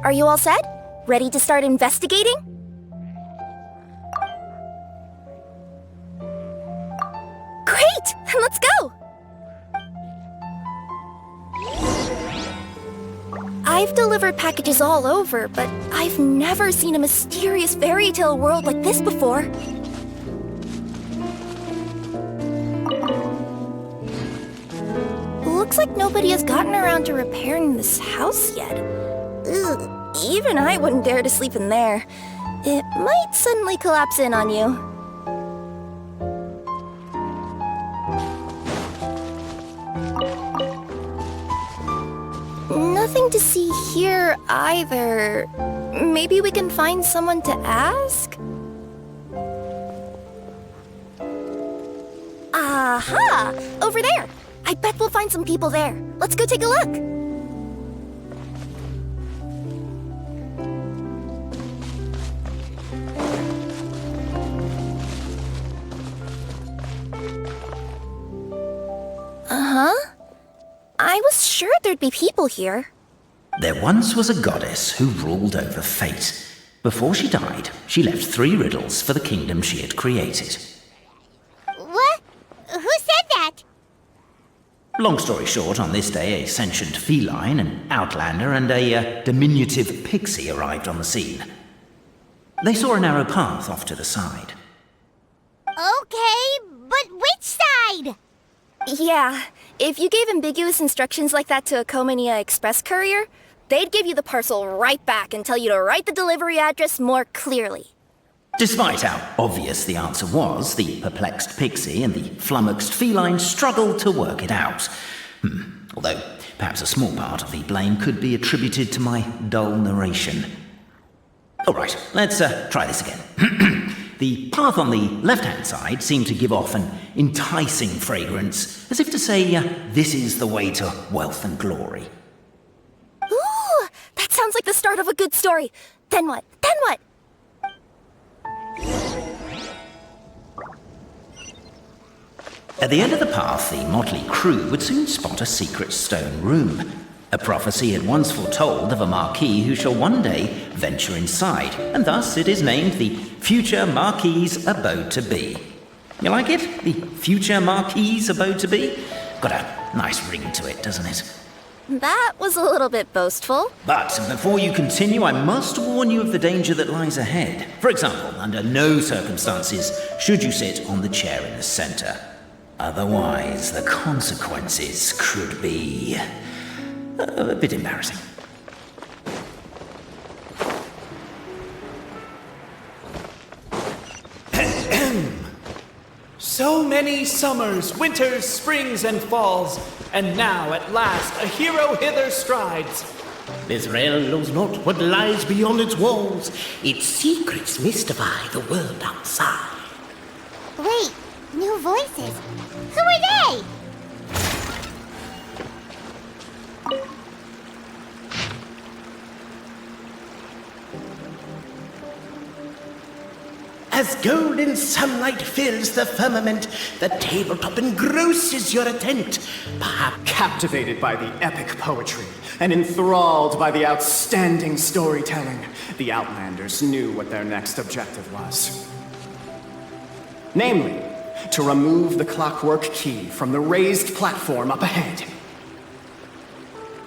Are you all set? Ready to start investigating? Great! Let's go! I've delivered packages all over, but I've never seen a mysterious fairy tale world like this before. Looks like nobody has gotten around to repairing this house yet. Ugh, even I wouldn't dare to sleep in there. It might suddenly collapse in on you. Nothing to see here either. Maybe we can find someone to ask? Aha! Over there! I bet we'll find some people there. Let's go take a look. Uh-huh. I was sure there'd be people here. There once was a goddess who ruled over fate. Before she died, she left 3 riddles for the kingdom she had created. What? Who said that? Long story short, on this day, a sentient feline, an outlander, and a diminutive pixie arrived on the scene. They saw a narrow path off to the side. Okay, but which side? Yeah, if you gave ambiguous instructions like that to a Comania Express courier, they'd give you the parcel right back and tell you to write the delivery address more clearly. Despite how obvious the answer was, the perplexed pixie and the flummoxed feline struggled to work it out. Although, perhaps a small part of the blame could be attributed to my dull narration. All right, let's try this again. The path on the left-hand side seemed to give off an enticing fragrance, as if to say, this is the way to wealth and glory. Ooh, that sounds like the start of a good story. Then what? Then what? At the end of the path, the motley crew would soon spot a secret stone room. A prophecy had once foretold of a marquis who shall one day venture inside, and thus it is named the Future Marquis's Abode to Be. You like it? The Future Marquis's Abode to Be? Got a nice ring to it, doesn't it? That was a little bit boastful. But before you continue, I must warn you of the danger that lies ahead. For example, under no circumstances should you sit on the chair in the center. Otherwise, the consequences could be a bit embarrassing. So many summers, winters, springs, and falls, and now at last a hero hither strides. This realm knows not what lies beyond its walls. Its secrets mystify the world outside. Wait, new voices. Who are they? As golden sunlight fills the firmament, the tabletop engrosses your attent. Perhaps captivated by the epic poetry and enthralled by the outstanding storytelling, the Outlanders knew what their next objective was. Namely, to remove the clockwork key from the raised platform up ahead.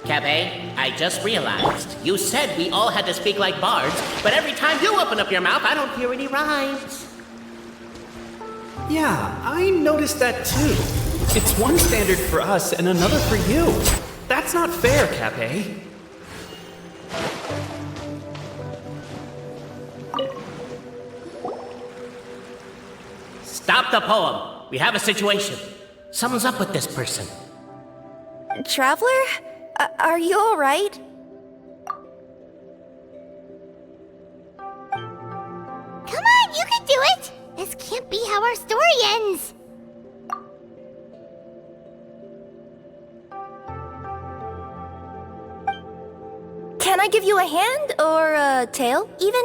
Cabe, I just realized. You said we all had to speak like bards, but every time you open up your mouth, I don't hear any rhymes. Yeah, I noticed that too. It's one standard for us and another for you. That's not fair, Cape. Stop the poem. We have a situation. Something's up with this person. Traveler? Are you all right? Come on, you can do it! This can't be how our story ends. Can I give you a hand or a tail, even?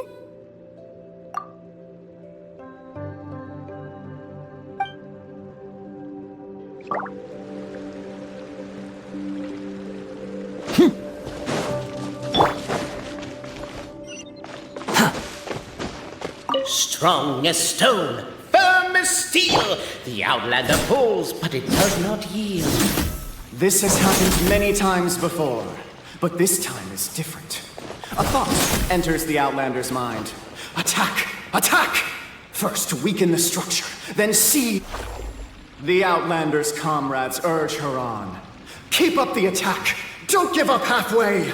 Strong as stone, firm as steel, the Outlander pulls, but it does not yield. This has happened many times before, but this time is different. A thought enters the Outlander's mind. Attack! Attack! First weaken the structure, then see. The Outlander's comrades urge her on. Keep up the attack! Don't give up halfway!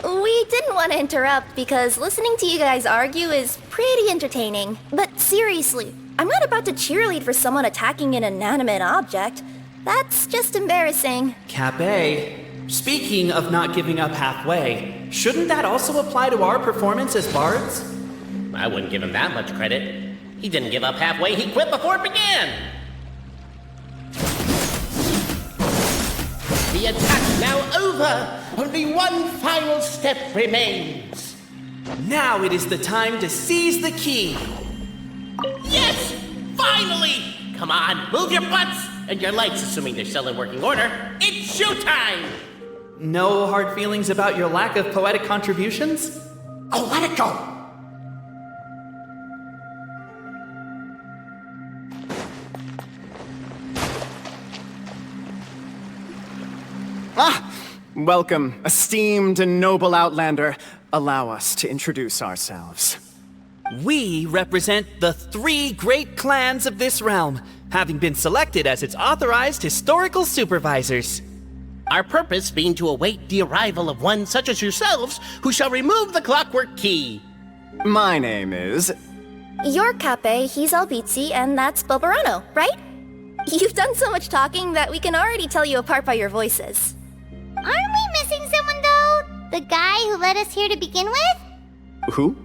We didn't want to interrupt because listening to you guys argue is pretty entertaining. But seriously, I'm not about to cheerlead for someone attacking an inanimate object. That's just embarrassing. Cape, speaking of not giving up halfway, shouldn't that also apply to our performance as bards? I wouldn't give him that much credit. He didn't give up halfway, he quit before it began! The attack's now over! Only one final step remains! Now it is the time to seize the key! Yes! Finally! Come on, move your butts! And your legs, assuming they're still in working order. It's showtime! No hard feelings about your lack of poetic contributions? Oh, let it go! Welcome, esteemed and noble Outlander. Allow us to introduce ourselves. We represent the 3 great clans of this realm, having been selected as its authorized historical supervisors. Our purpose being to await the arrival of one such as yourselves who shall remove the clockwork key. My name is... You're Cape, he's Albizzi, and that's Bobarano, right? You've done so much talking that we can already tell you apart by your voices. Aren't we missing someone, though? The guy who led us here to begin with? Who?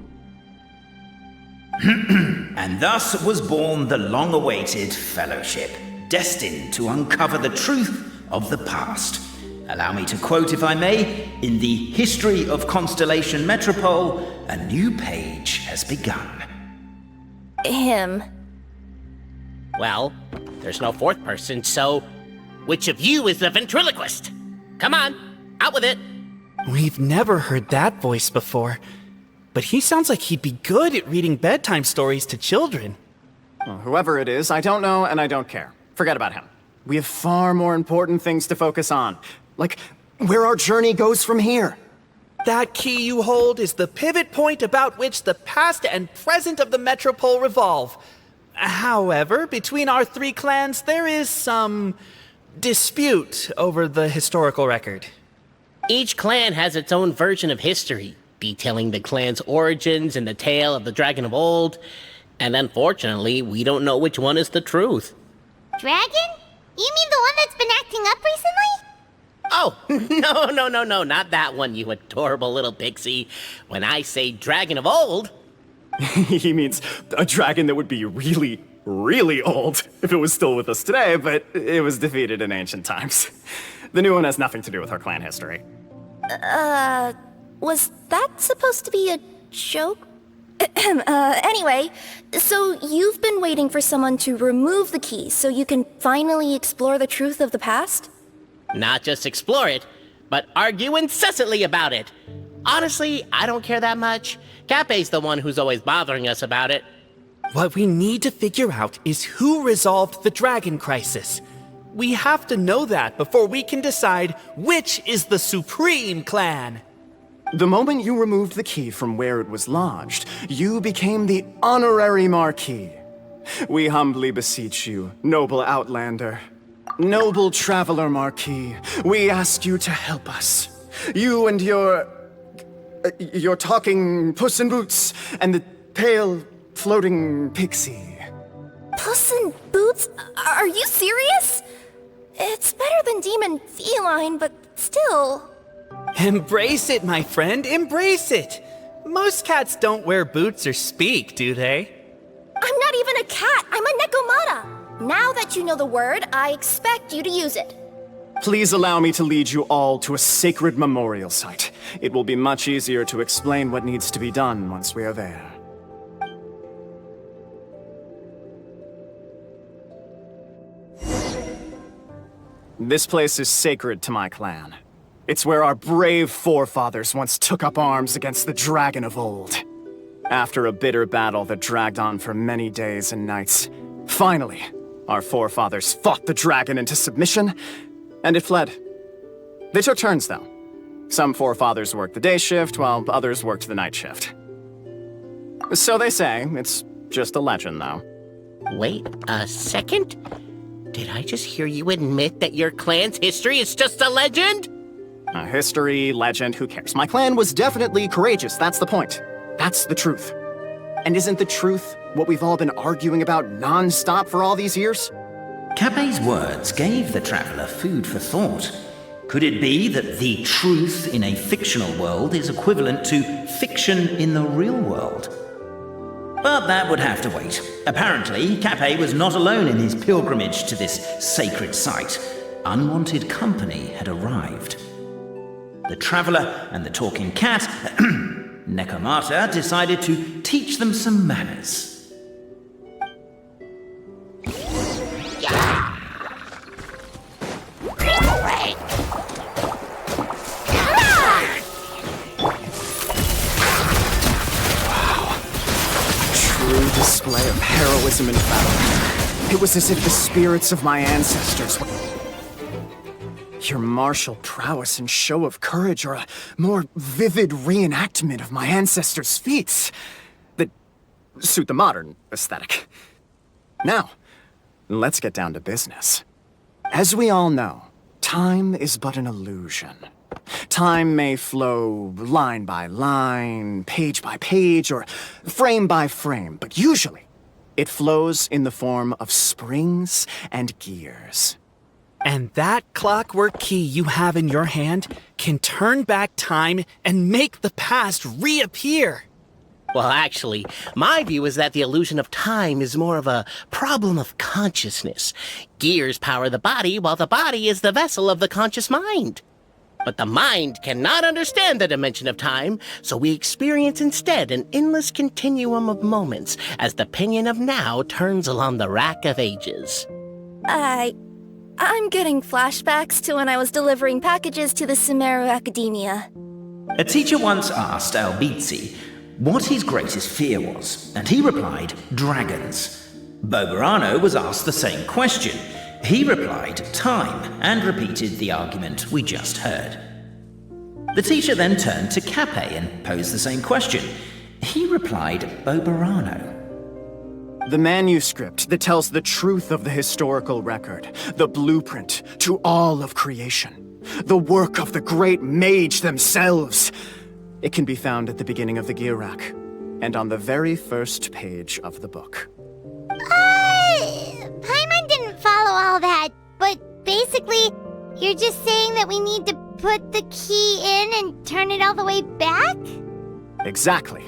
And thus was born the long-awaited fellowship, destined to uncover the truth of the past. Allow me to quote, if I may, in the history of Constellation Metropole, a new page has begun. Him. Well, there's no fourth person, so which of you is the ventriloquist? Come on, out with it! We've never heard that voice before, but he sounds like he'd be good at reading bedtime stories to children. Well, whoever it is, I don't know and I don't care. Forget about him. We have far more important things to focus on, like where our journey goes from here. That key you hold is the pivot point about which the past and present of the Metropole revolve. However, between our 3 clans, there is some dispute over the historical record. Each clan has its own version of history, detailing the clan's origins and the tale of the dragon of old, and unfortunately, we don't know which one is the truth. Dragon? You mean the one that's been acting up recently? Oh, no, not that one, you adorable little pixie. When I say dragon of old... He means a dragon that would be really, really old if it was still with us today, but it was defeated in ancient times. The new one has nothing to do with our clan history. Was that supposed to be a joke? Anyway, so you've been waiting for someone to remove the key so you can finally explore the truth of the past? Not just explore it, but argue incessantly about it. Honestly, I don't care that much. Cape's the one who's always bothering us about it. What we need to figure out is who resolved the dragon crisis. We have to know that before we can decide which is the supreme clan. The moment you removed the key from where it was lodged, you became the honorary Marquis. We humbly beseech you, noble Outlander. Noble Traveler Marquis, we ask you to help us. You and your talking Puss in Boots and the pale floating pixie. Puss in Boots? Are you serious? It's better than demon feline, but still... Embrace it, my friend, embrace it! Most cats don't wear boots or speak, do they? I'm not even a cat, I'm a Nekomata! Now that you know the word, I expect you to use it. Please allow me to lead you all to a sacred memorial site. It will be much easier to explain what needs to be done once we are there. This place is sacred to my clan. It's where our brave forefathers once took up arms against the dragon of old. After a bitter battle that dragged on for many days and nights, finally, our forefathers fought the dragon into submission, and it fled. They took turns, though. Some forefathers worked the day shift, while others worked the night shift. So they say. It's just a legend, though. Wait a second? Did I just hear you admit that your clan's history is just a legend? History, legend, who cares? My clan was definitely courageous, that's the point. That's the truth. And isn't the truth what we've all been arguing about non-stop for all these years? Capet's words gave the traveler food for thought. Could it be that the truth in a fictional world is equivalent to fiction in the real world? But that would have to wait. Apparently, Capet was not alone in his pilgrimage to this sacred site. Unwanted company had arrived. The traveler and the talking cat, Nekomata, decided to teach them some manners. Display of heroism and valor. It was as if the spirits of my ancestors were... Your martial prowess and show of courage are a more vivid reenactment of my ancestors' feats that suit the modern aesthetic. Now, let's get down to business. As we all know, time is but an illusion. Time may flow line by line, page by page, or frame by frame, but usually it flows in the form of springs and gears. And that clockwork key you have in your hand can turn back time and make the past reappear. Well, actually, my view is that the illusion of time is more of a problem of consciousness. Gears power the body, while the body is the vessel of the conscious mind. But the mind cannot understand the dimension of time, so we experience instead an endless continuum of moments as the pinion of now turns along the rack of ages. I'm getting flashbacks to when I was delivering packages to the Sumeru Academia. A teacher once asked Albizzi what his greatest fear was, and he replied, dragons. Boberano was asked the same question. He replied, time, and repeated the argument we just heard. The teacher then turned to Capet and posed the same question. He replied, Boberano. The manuscript that tells the truth of the historical record, the blueprint to all of creation, the work of the great mage themselves. It can be found at the beginning of the gear rack, and on the very first page of the book. Paimon didn't follow all that, but basically, you're just saying that we need to put the key in and turn it all the way back? Exactly.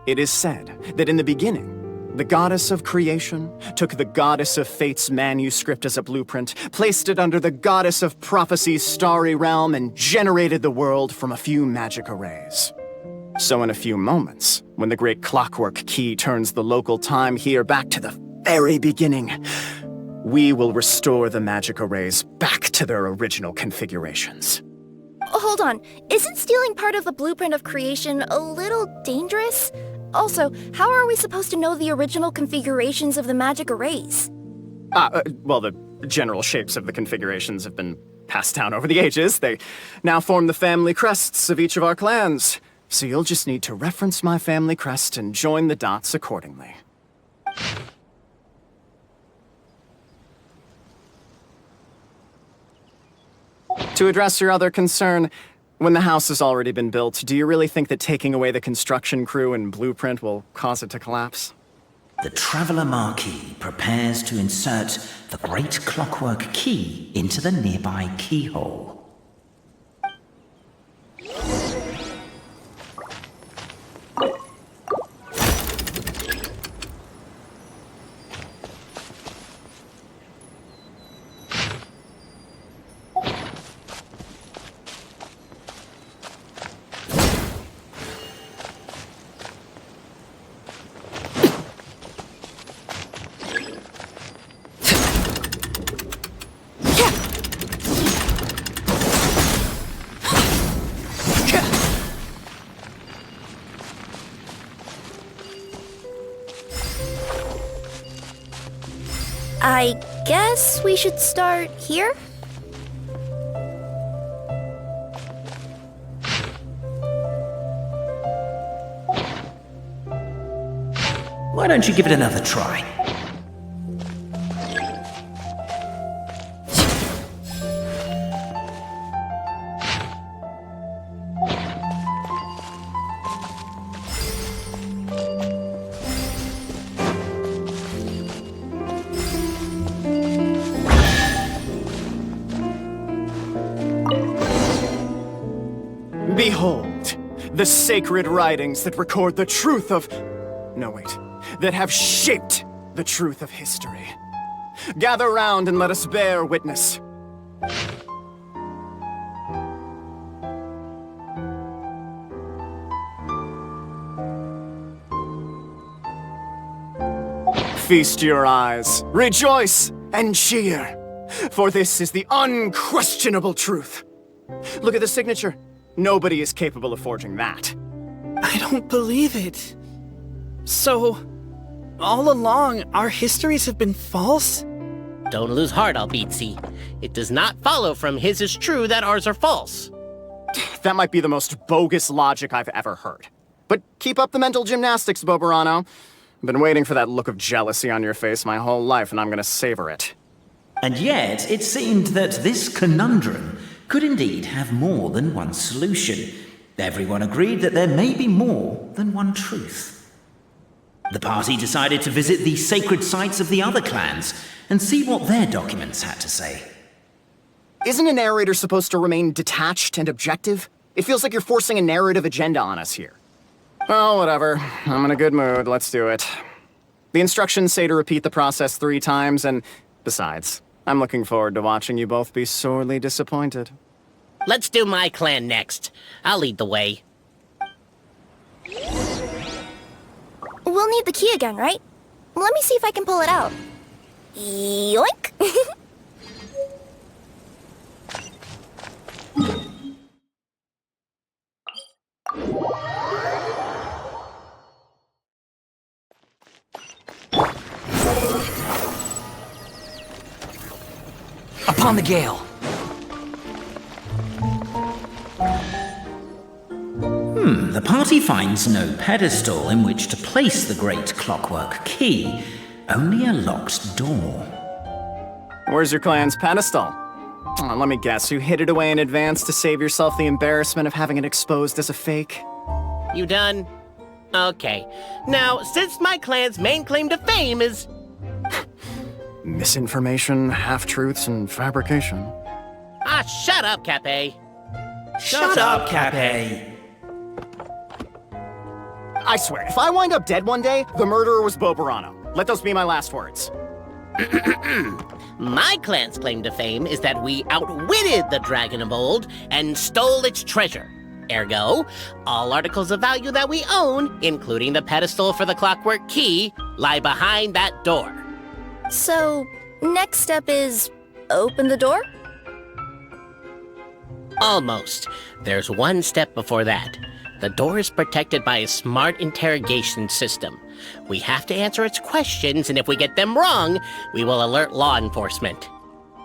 It is said that in the beginning, the goddess of creation took the goddess of fate's manuscript as a blueprint, placed it under the goddess of prophecy's starry realm, and generated the world from a few magic arrays. So in a few moments, when the great clockwork key turns the local time here back to the very beginning, we will restore the magic arrays back to their original configurations. Hold on, isn't stealing part of the blueprint of creation a little dangerous? Also, how are we supposed to know the original configurations of the magic arrays? Well, the general shapes of the configurations have been passed down over the ages. They now form the family crests of each of our clans. So you'll just need to reference my family crest and join the dots accordingly. To address your other concern, when the house has already been built, do you really think that taking away the construction crew and blueprint will cause it to collapse? The Traveler Marquis prepares to insert the great clockwork key into the nearby keyhole. I guess we should start here? Why don't you give it another try? Behold, the sacred writings that record the truth of... No, wait. That have shaped the truth of history. Gather round and let us bear witness. Feast your eyes, rejoice, and cheer, for this is the unquestionable truth. Look at the signature. Nobody is capable of forging that. I don't believe it. So, all along, our histories have been false? Don't lose heart, Albizzi. It does not follow from his is true that ours are false. That might be the most bogus logic I've ever heard. But keep up the mental gymnastics, Boberano. I've been waiting for that look of jealousy on your face my whole life, and I'm gonna savor it. And yet, it seemed that this conundrum could indeed have more than one solution. Everyone agreed that there may be more than one truth. The party decided to visit the sacred sites of the other clans and see what their documents had to say. Isn't a narrator supposed to remain detached and objective? It feels like you're forcing a narrative agenda on us here. Well, whatever. I'm in a good mood. Let's do it. The instructions say to repeat the process 3 times, and besides, I'm looking forward to watching you both be sorely disappointed. Let's do my clan next. I'll lead the way. We'll need the key again, right? Let me see if I can pull it out. Yoink! Upon the gale! The party finds no pedestal in which to place the great clockwork key, only a locked door. Where's your clan's pedestal? Oh, let me guess, you hid it away in advance to save yourself the embarrassment of having it exposed as a fake? You done? Okay. Now, since my clan's main claim to fame is... Misinformation, half-truths, and fabrication. Ah, shut up, Cape. Shut up, Cape! I swear, if I wind up dead one day, the murderer was Boberano. Let those be my last words. My clan's claim to fame is that we outwitted the Dragon of Old and stole its treasure. Ergo, all articles of value that we own, including the pedestal for the clockwork key, lie behind that door. So, next step is open the door? Almost. There's one step before that. The door is protected by a smart interrogation system. We have to answer its questions, and if we get them wrong, we will alert law enforcement.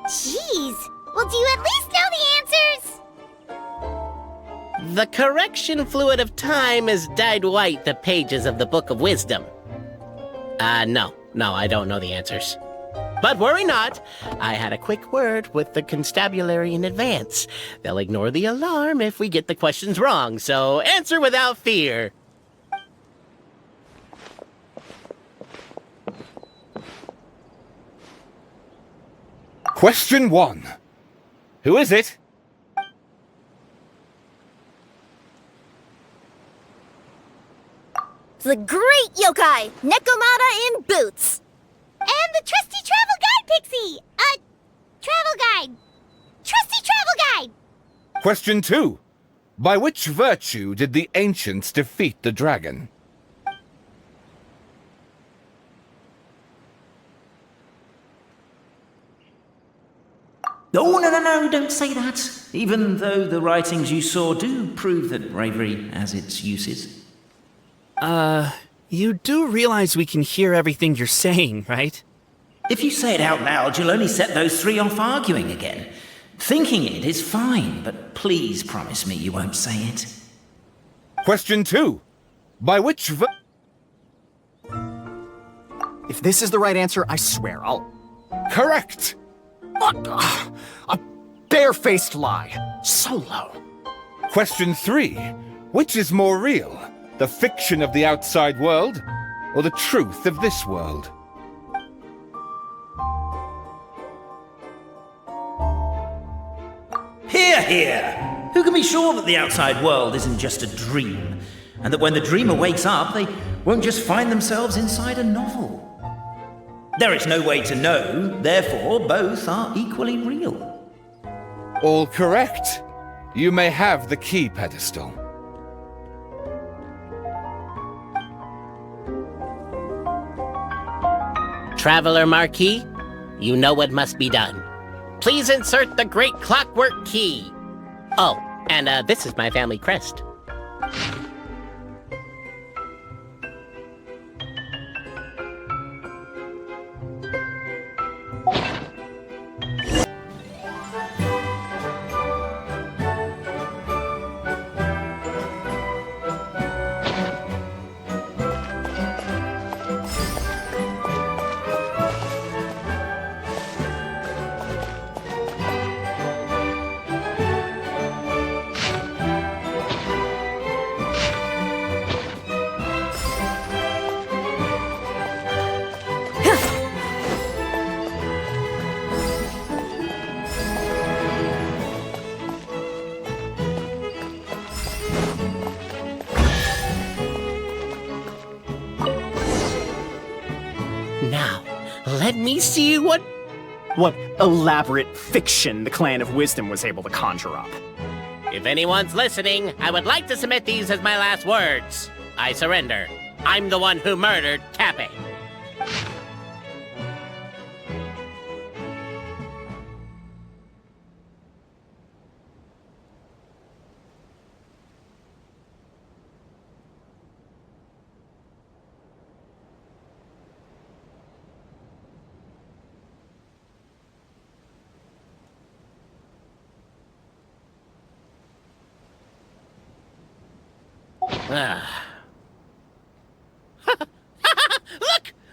Jeez. Well, do you at least know the answers? The correction fluid of time has dyed white the pages of the Book of Wisdom. No, I don't know the answers. But worry not, I had a quick word with the constabulary in advance. They'll ignore the alarm if we get the questions wrong, so answer without fear. Question 1. Who is it? The great yokai, Nekomata in boots! And the trusty travel guide, Pixie! Travel guide! Trusty travel guide! Question 2. By which virtue did the ancients defeat the dragon? Oh, no, don't say that. Even though the writings you saw do prove that bravery has its uses. You do realize we can hear everything you're saying, right? If you say it out loud, you'll only set those three off arguing again. Thinking it is fine, but please promise me you won't say it. Question 2. By which If this is the right answer, I swear I'll... Correct! A barefaced lie. So low. Question 3. Which is more real? The fiction of the outside world, or the truth of this world? Hear, hear! Who can be sure that the outside world isn't just a dream, and that when the dreamer wakes up, they won't just find themselves inside a novel? There is no way to know, therefore both are equally real. All correct. You may have the key pedestal. Traveler Marquis, you know what must be done. Please insert the great clockwork key. Oh, and this is my family crest. Now, let me see what elaborate fiction the Clan of Wisdom was able to conjure up. If anyone's listening, I would like to submit these as my last words. I surrender. I'm the one who murdered Tappy.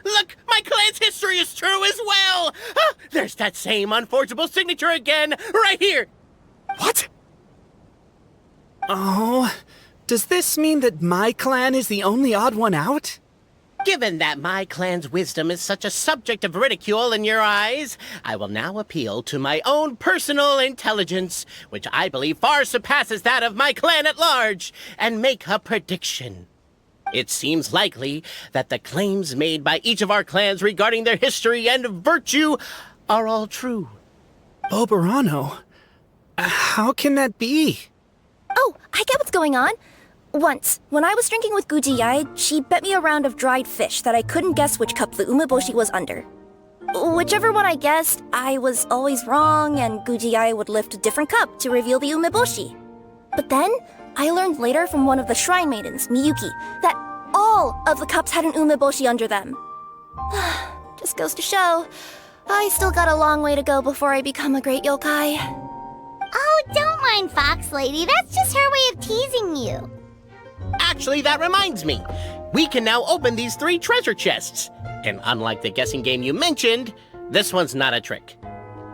Look! My clan's history is true as well! There's that same unforgeable signature again, right here! What? Oh, does this mean that my clan is the only odd one out? Given that my clan's wisdom is such a subject of ridicule in your eyes, I will now appeal to my own personal intelligence, which I believe far surpasses that of my clan at large, and make a prediction. It seems likely that the claims made by each of our clans regarding their history and virtue are all true. Boberano? How can that be? Oh, I get what's going on. Once, when I was drinking with Gujiyai, she bet me a round of dried fish that I couldn't guess which cup the umeboshi was under. Whichever one I guessed, I was always wrong, and Gujiyai would lift a different cup to reveal the umeboshi. But then, I learned later from one of the shrine maidens, Miyuki, that all of the cups had an umeboshi under them. Just goes to show, I still got a long way to go before I become a great yokai. Oh, don't mind Fox Lady. That's just her way of teasing you. Actually, that reminds me. We can now open these 3 treasure chests. And unlike the guessing game you mentioned, this one's not a trick.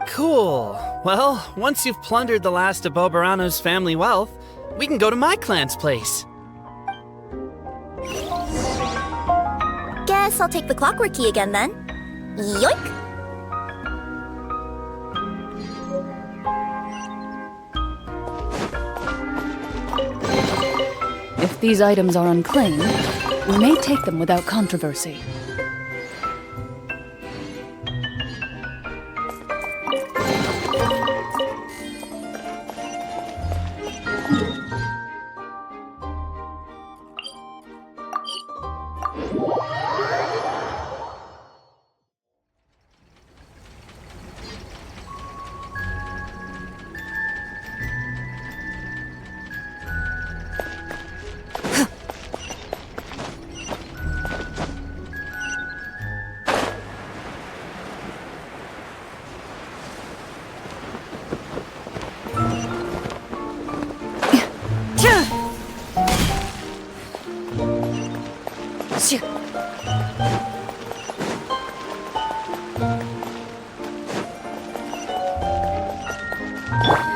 Cool. Well, once you've plundered the last of Boberano's family wealth, we can go to my clan's place. Guess I'll take the clockwork key again then. Yoink! If these items are unclaimed, we may take them without controversy.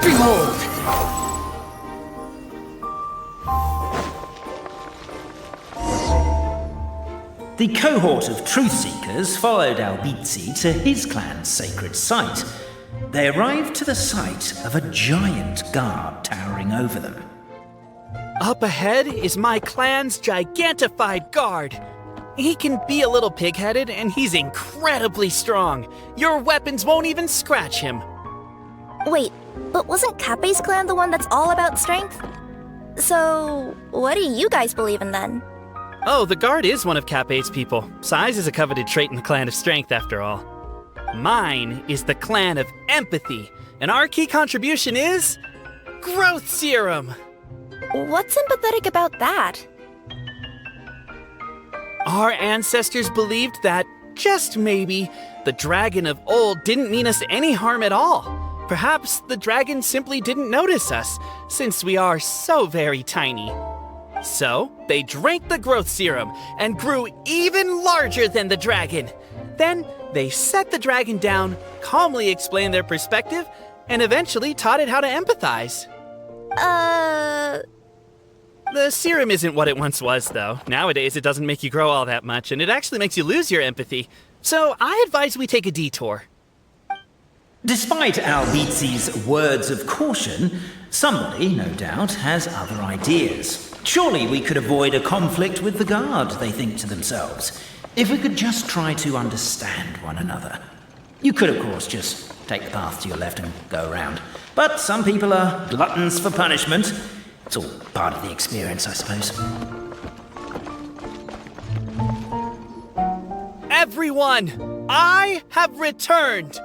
Behold! The cohort of truth seekers followed Albizzi to his clan's sacred site. They arrived to the site of a giant guard towering over them. Up ahead is my clan's gigantified guard. He can be a little pig-headed, and he's incredibly strong. Your weapons won't even scratch him. Wait, but wasn't Kappe's clan the one that's all about strength? So, what do you guys believe in then? Oh, the guard is one of Kappe's people. Size is a coveted trait in the clan of strength, after all. Mine is the clan of empathy, and our key contribution is... growth serum! What's empathetic about that? Our ancestors believed that, just maybe, the dragon of old didn't mean us any harm at all. Perhaps the dragon simply didn't notice us, since we are so very tiny. So, they drank the growth serum and grew even larger than the dragon. Then, they set the dragon down, calmly explained their perspective, and eventually taught it how to empathize. The serum isn't what it once was, though. Nowadays, it doesn't make you grow all that much, and it actually makes you lose your empathy. So, I advise we take a detour. Despite Albizzi's words of caution, somebody, no doubt, has other ideas. Surely we could avoid a conflict with the guard, they think to themselves, if we could just try to understand one another. You could, of course, just take the path to your left and go around. But some people are gluttons for punishment. It's all part of the experience, I suppose. Everyone, I have returned!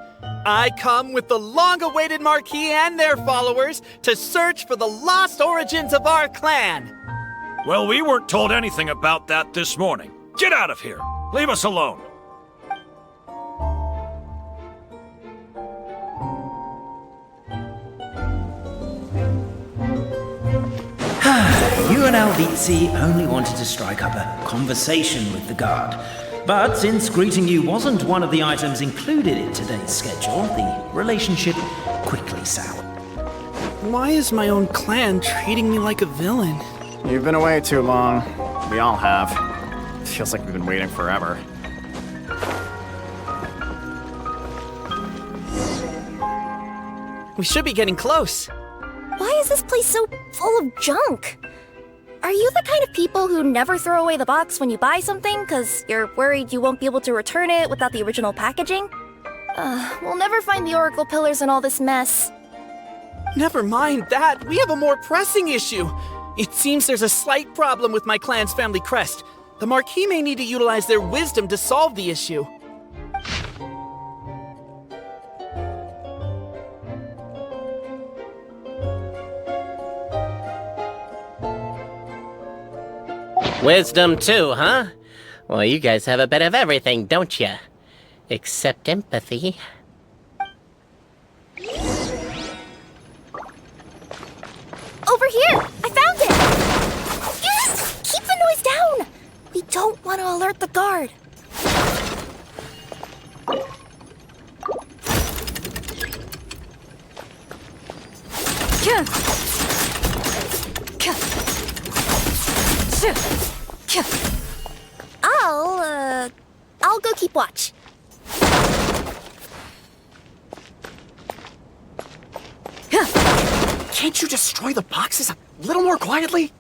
I come with the long-awaited Marquis and their followers to search for the lost origins of our clan. Well, we weren't told anything about that this morning. Get out of here! Leave us alone! You and Albizzi only wanted to strike up a conversation with the guard. But since greeting you wasn't one of the items included in today's schedule, the relationship quickly soured. Why is my own clan treating me like a villain? You've been away too long. We all have. Feels like we've been waiting forever. We should be getting close. Why is this place so full of junk? Are you the kind of people who never throw away the box when you buy something because you're worried you won't be able to return it without the original packaging? We'll never find the Oracle Pillars in all this mess. Never mind that. We have a more pressing issue. It seems there's a slight problem with my clan's family crest. The Marquis may need to utilize their wisdom to solve the issue. Wisdom too, huh? Well, you guys have a bit of everything, don't you? Except empathy. Over here! I found it! Yes! Keep the noise down! We don't want to alert the guard. I'll go keep watch. Can't you destroy the boxes a little more quietly?